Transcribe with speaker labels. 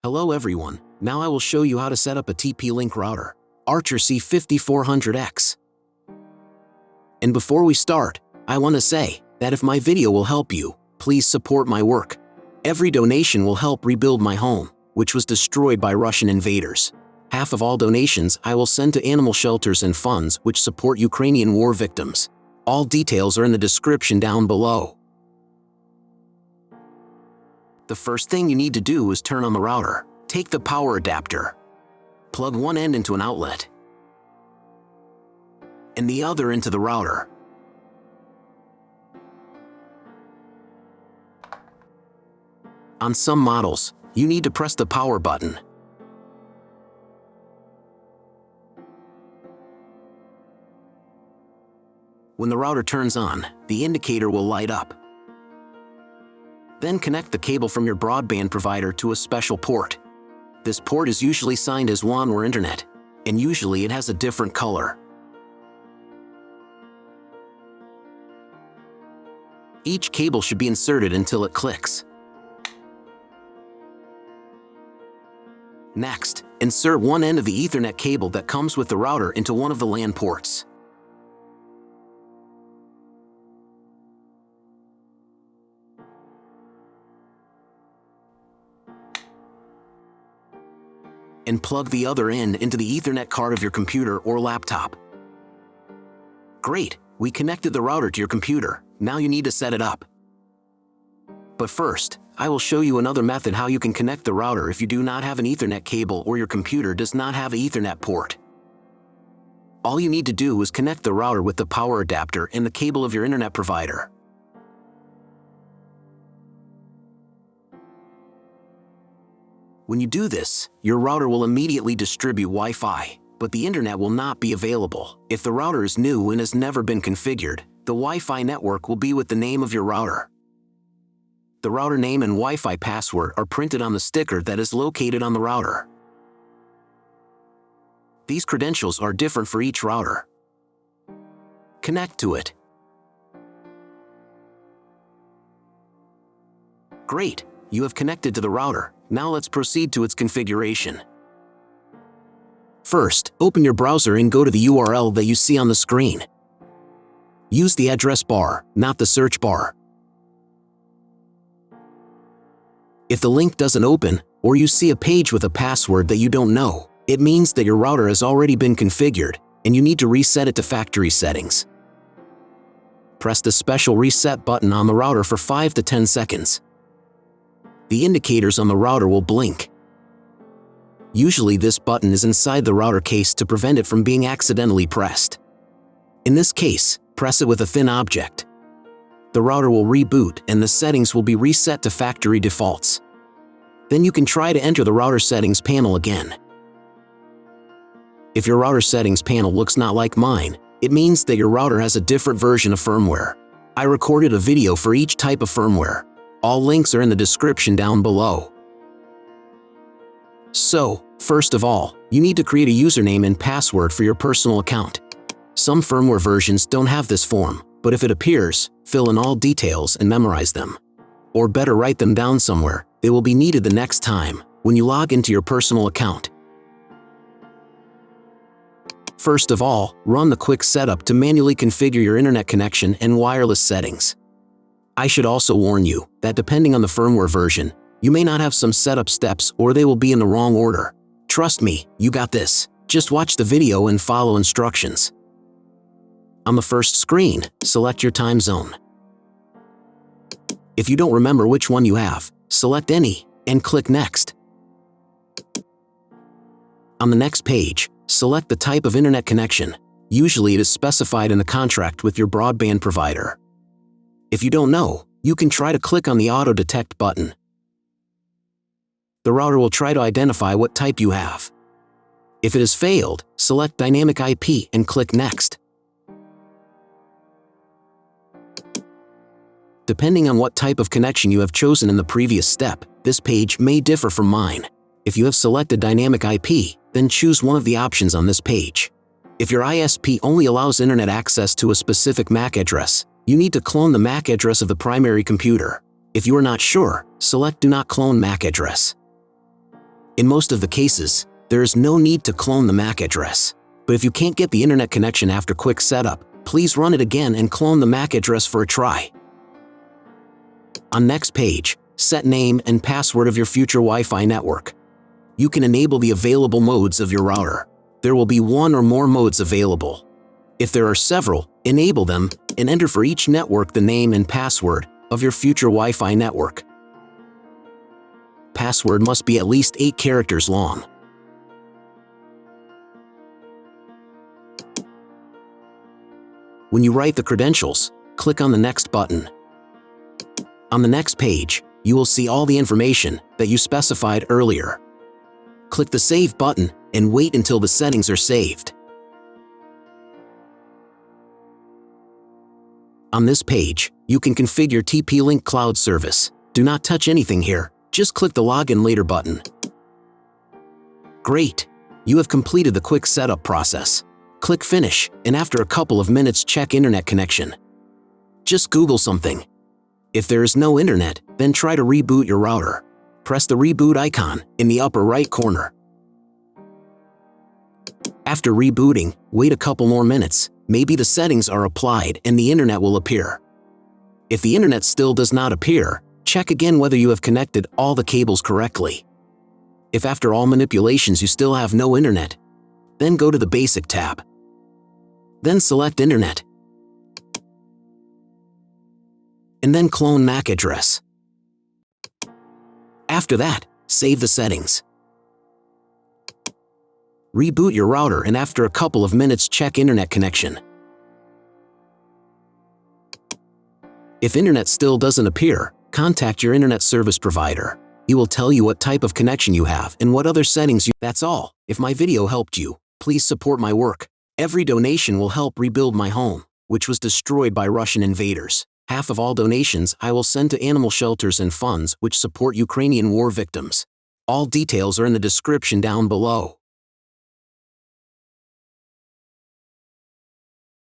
Speaker 1: Hello everyone, now I will show you how to set up a TP-Link router, Archer C5400X. And before we start, I want to say that if my video will help you, please support my work. Every donation will help rebuild my home, which was destroyed by Russian invaders. Half of all donations I will send to animal shelters and funds which support Ukrainian war victims. All details are in the description down below. The first thing you need to do is turn on the router. Take the power adapter. Plug one end into an outlet and the other into the router. On some models, you need to press the power button. When the router turns on, the indicator will light up. Then connect the cable from your broadband provider to a special port. This port is usually signed as WAN or Internet, and usually it has a different color. Each cable should be inserted until it clicks. Next, insert one end of the Ethernet cable that comes with the router into one of the LAN ports. And plug the other end into the Ethernet card of your computer or laptop. Great, we connected the router to your computer. Now you need to set it up. But first, I will show you another method how you can connect the router if you do not have an Ethernet cable or your computer does not have an Ethernet port. All you need to do is connect the router with the power adapter and the cable of your internet provider. When you do this, your router will immediately distribute Wi-Fi, but the internet will not be available. If the router is new and has never been configured, the Wi-Fi network will be with the name of your router. The router name and Wi-Fi password are printed on the sticker that is located on the router. These credentials are different for each router. Connect to it. Great, you have connected to the router. Now let's proceed to its configuration. First, open your browser and go to the URL that you see on the screen. Use the address bar, not the search bar. If the link doesn't open, or you see a page with a password that you don't know, it means that your router has already been configured, and you need to reset it to factory settings. Press the special reset button on the router for 5 to 10 seconds. The indicators on the router will blink. Usually this button is inside the router case to prevent it from being accidentally pressed. In this case, press it with a thin object. The router will reboot and the settings will be reset to factory defaults. Then you can try to enter the router settings panel again. If your router settings panel looks not like mine, it means that your router has a different version of firmware. I recorded a video for each type of firmware. All links are in the description down below. So, first of all, you need to create a username and password for your personal account. Some firmware versions don't have this form, but if it appears, fill in all details and memorize them. Or better, write them down somewhere. They will be needed the next time when you log into your personal account. First of all, run the quick setup to manually configure your internet connection and wireless settings. I should also warn you that depending on the firmware version, you may not have some setup steps or they will be in the wrong order. Trust me, you got this. Just watch the video and follow instructions. On the first screen, select your time zone. If you don't remember which one you have, select any and click Next. On the next page, select the type of internet connection. Usually it is specified in the contract with your broadband provider. If you don't know, you can try to click on the Auto Detect button. The router will try to identify what type you have. If it has failed, select Dynamic IP and click Next. Depending on what type of connection you have chosen in the previous step, this page may differ from mine. If you have selected Dynamic IP, then choose one of the options on this page. If your ISP only allows internet access to a specific MAC address, you need to clone the MAC address of the primary computer. If you are not sure, select Do Not Clone MAC Address. In most of the cases, there is no need to clone the MAC address. But if you can't get the internet connection after quick setup, please run it again and clone the MAC address for a try. On next page, set name and password of your future Wi-Fi network. You can enable the available modes of your router. There will be one or more modes available. If there are several, enable them and enter for each network the name and password of your future Wi-Fi network. Password must be at least 8 characters long. When you write the credentials, click on the Next button. On the next page, you will see all the information that you specified earlier. Click the Save button and wait until the settings are saved. On this page, you can configure TP-Link Cloud Service. Do not touch anything here, just click the Login Later button. Great! You have completed the quick setup process. Click Finish, and after a couple of minutes check internet connection. Just Google something. If there is no internet, then try to reboot your router. Press the reboot icon in the upper right corner. After rebooting, wait a couple more minutes. Maybe the settings are applied and the internet will appear. If the internet still does not appear, check again whether you have connected all the cables correctly. If after all manipulations you still have no internet, then go to the Basic tab. Then select Internet. And then clone MAC address. After that, save the settings. Reboot your router and after a couple of minutes check internet connection. If internet still doesn't appear, contact your internet service provider. He will tell you what type of connection you have and what other settings you. That's all. If my video helped you, please support my work. Every donation will help rebuild my home, which was destroyed by Russian invaders. Half of all donations I will send to animal shelters and funds which support Ukrainian war victims. All details are in the description down below.